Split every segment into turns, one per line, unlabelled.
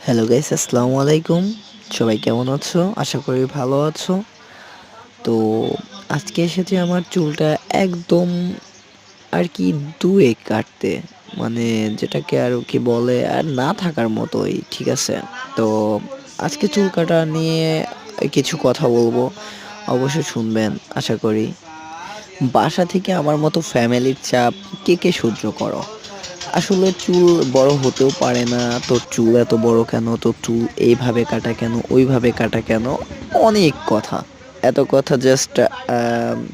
Hello guys, আসসালামু আলাইকুম। সবাই কেমন আছো? আশা করি ভালো আছো। তো আজকে এসেছি আমার চুলটা একদম আরকি ২ কাটতে। মানে যেটাকে আর কি বলে আর না থাকার মতোই, ঠিক আছে? তো আজকে চুল কাটা নিয়ে কিছু কথা বলবো। অবশ্যই শুনবেন আশা করি। বাসা থেকে আমার মতো ফ্যামিলির চাপ কে সহ্য করো? আসলে চুল বড় হতেও পারে না। তোর চুল এত বড় কেন? তোর চুল এইভাবে কাটা কেন? ওইভাবে কাটা কেন? অনেক কথা। এত কথা জাস্ট আম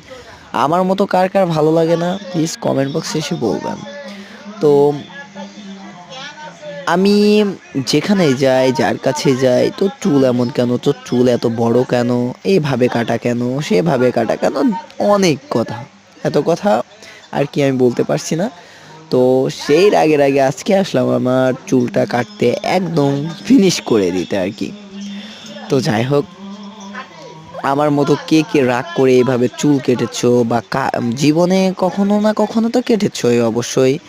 আমার মতো কার ভালো লাগে না? প্লিজ কমেন্ট বক্সে এসে বলবেন। তো আমি যেখানেই যাই, যার কাছে যাই, "তোর চুল এমন কেন? তোর চুল এত বড় কেন? এভাবে কাটা কেন? সেভাবে কাটা কেন?" অনেক কথা। এত কথা আর কি আমি বলতে পারছি না। তো সেই রাগে আজকে আসলাম আমার চুলটা কাটতে একদম ফিনিশ করে দিতে আরকি। তো যাই হোক, আমার মতো কে রাগ করে এভাবে চুল কেটেছো বা জীবনে কখনো না কখনো তো কেটেছোই অবশ্যই।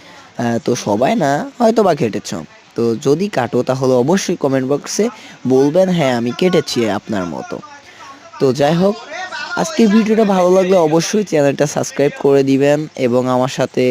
তো সবাই না হয়তোবা কেটেছো। তো যদি কাটো তাহলে অবশ্যই কমেন্ট বক্সে বলবেন, হ্যাঁ, আমি কেটেছি আপনার মতো। তো যাই হোক, আজকের ভিডিওটা ভালো লাগলে অবশ্যই চ্যানেলটা সাবস্ক্রাইব করে দিবেন এবং আমার সাথে